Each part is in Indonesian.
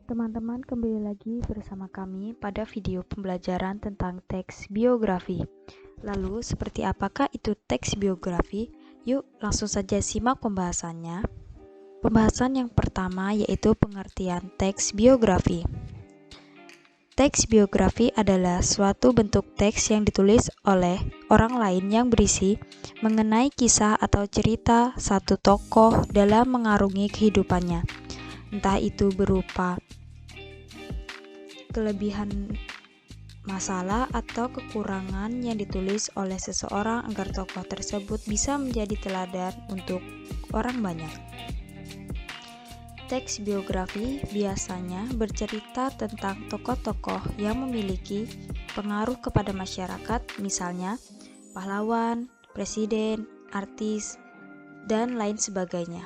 teman-teman, kembali lagi bersama kami pada video pembelajaran tentang teks biografi. Lalu, seperti apakah itu teks biografi? Yuk, langsung saja simak pembahasannya. Pembahasan yang pertama yaitu pengertian teks biografi. Teks biografi adalah suatu bentuk teks yang ditulis oleh orang lain yang berisi mengenai kisah atau cerita satu tokoh dalam mengarungi kehidupannya. Entah itu berupa kelebihan masalah atau kekurangan yang ditulis oleh seseorang agar tokoh tersebut bisa menjadi teladan untuk orang banyak. Teks biografi biasanya bercerita tentang tokoh-tokoh yang memiliki pengaruh kepada masyarakat, misalnya pahlawan, presiden, artis, dan lain sebagainya.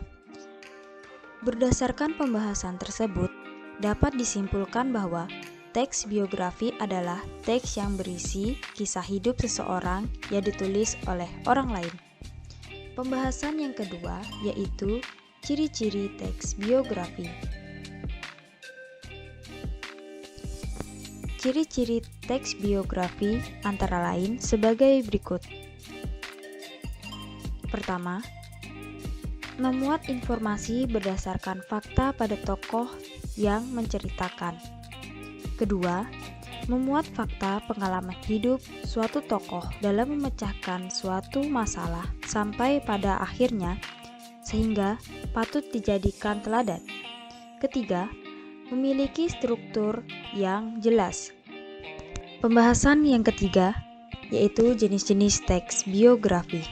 Berdasarkan pembahasan tersebut, dapat disimpulkan bahwa teks biografi adalah teks yang berisi kisah hidup seseorang yang ditulis oleh orang lain. Pembahasan yang kedua yaitu ciri-ciri teks biografi. Ciri-ciri teks biografi antara lain sebagai berikut. Pertama, memuat informasi berdasarkan fakta pada tokoh yang menceritakan. Kedua, memuat fakta pengalaman hidup suatu tokoh dalam memecahkan suatu masalah sampai pada akhirnya sehingga patut dijadikan teladan. Ketiga, memiliki struktur yang jelas. Pembahasan yang ketiga yaitu jenis-jenis teks biografi.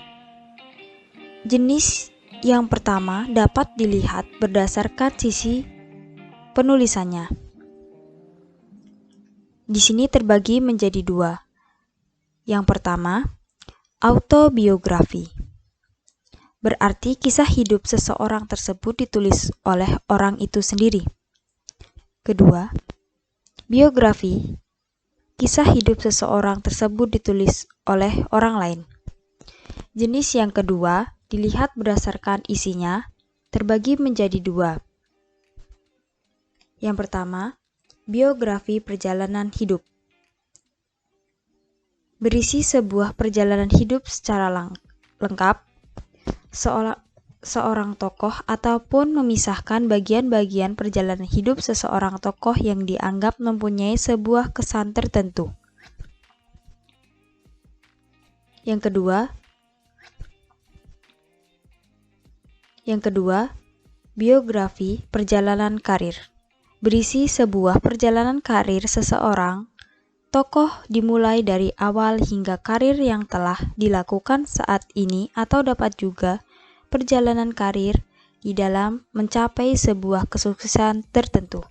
Jenis yang pertama dapat dilihat berdasarkan sisi penulisannya. Di sini terbagi menjadi dua. Yang pertama, autobiografi. Berarti kisah hidup seseorang tersebut ditulis oleh orang itu sendiri. Kedua, biografi. Kisah hidup seseorang tersebut ditulis oleh orang lain. Jenis yang kedua dilihat berdasarkan isinya, terbagi menjadi dua. Yang pertama, biografi perjalanan hidup. Berisi sebuah perjalanan hidup secara lengkap, seorang tokoh ataupun memisahkan bagian-bagian perjalanan hidup seseorang tokoh yang dianggap mempunyai sebuah kesan tertentu. Yang kedua, biografi perjalanan karir. Berisi sebuah perjalanan karir seseorang tokoh dimulai dari awal hingga karir yang telah dilakukan saat ini atau dapat juga perjalanan karir di dalam mencapai sebuah kesuksesan tertentu.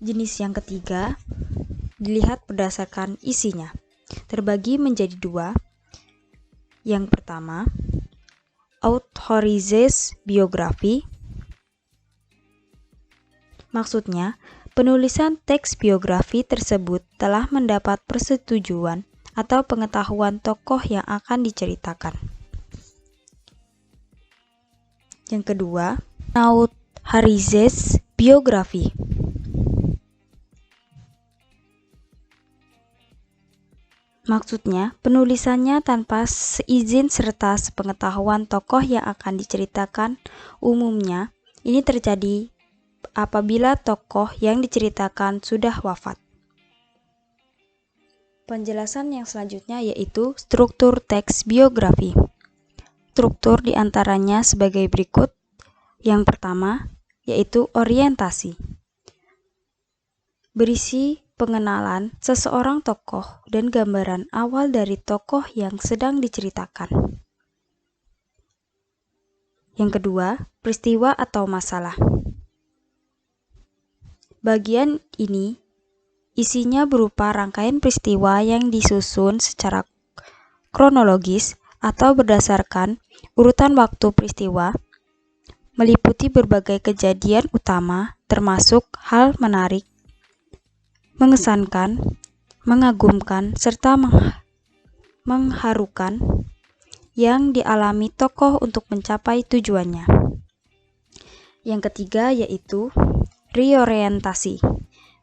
Jenis yang ketiga dilihat berdasarkan isinya, terbagi menjadi dua. Yang pertama, authorized biografi. Maksudnya, penulisan teks biografi tersebut telah mendapat persetujuan atau pengetahuan tokoh yang akan diceritakan. Yang kedua, unauthorized biografi. Maksudnya, penulisannya tanpa seizin serta sepengetahuan tokoh yang akan diceritakan. Umumnya, ini terjadi apabila tokoh yang diceritakan sudah wafat. Penjelasan yang selanjutnya yaitu struktur teks biografi. Struktur diantaranya sebagai berikut. Yang pertama yaitu orientasi. Berisi pengenalan seseorang tokoh dan gambaran awal dari tokoh yang sedang diceritakan. Yang kedua, peristiwa atau masalah. Bagian ini isinya berupa rangkaian peristiwa yang disusun secara kronologis atau berdasarkan urutan waktu peristiwa, meliputi berbagai kejadian utama termasuk hal menarik, mengesankan, mengagumkan, serta mengharukan yang dialami tokoh untuk mencapai tujuannya. Yang ketiga yaitu reorientasi.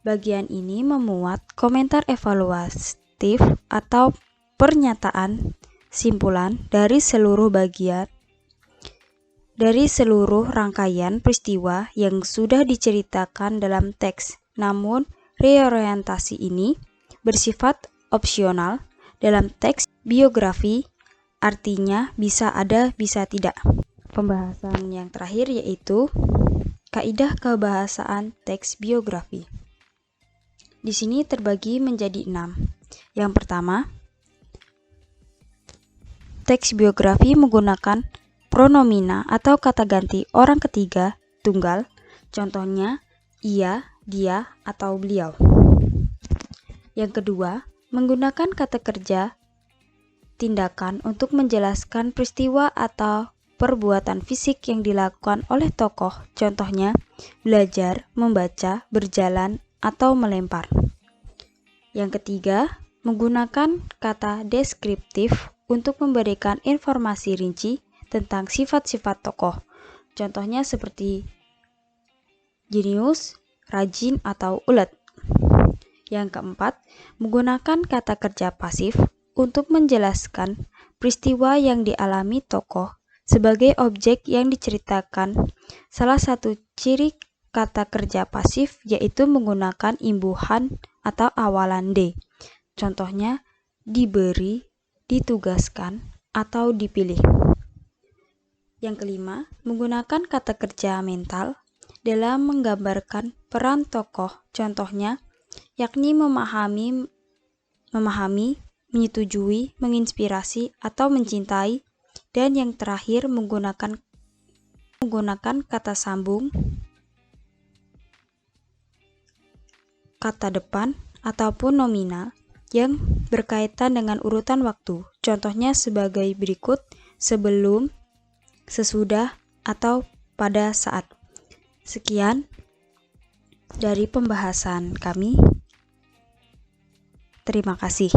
Bagian ini memuat komentar evaluatif atau pernyataan simpulan dari seluruh rangkaian peristiwa yang sudah diceritakan dalam teks. Namun, reorientasi ini bersifat opsional dalam teks biografi, artinya bisa ada, bisa tidak. Pembahasan yang terakhir yaitu kaidah kebahasaan teks biografi. Di sini terbagi menjadi 6. Yang pertama, teks biografi menggunakan pronomina atau kata ganti orang ketiga tunggal, contohnya ia, dia, atau beliau. Yang kedua, menggunakan kata kerja tindakan untuk menjelaskan peristiwa atau perbuatan fisik yang dilakukan oleh tokoh, contohnya belajar, membaca, berjalan, atau melempar. Yang ketiga, menggunakan kata deskriptif untuk memberikan informasi rinci tentang sifat-sifat tokoh, contohnya seperti jenius, rajin, atau ulet. Yang keempat, menggunakan kata kerja pasif untuk menjelaskan peristiwa yang dialami tokoh sebagai objek yang diceritakan. Salah satu ciri kata kerja pasif yaitu menggunakan imbuhan atau awalan D. Contohnya diberi, ditugaskan, atau dipilih. Yang kelima, menggunakan kata kerja mental dalam menggambarkan peran tokoh, contohnya yakni memahami, menyetujui, menginspirasi, atau mencintai. Dan yang terakhir, menggunakan kata sambung, kata depan, ataupun nominal yang berkaitan dengan urutan waktu, contohnya sebagai berikut: sebelum, sesudah, atau pada saat. Sekian dari pembahasan kami. Terima kasih.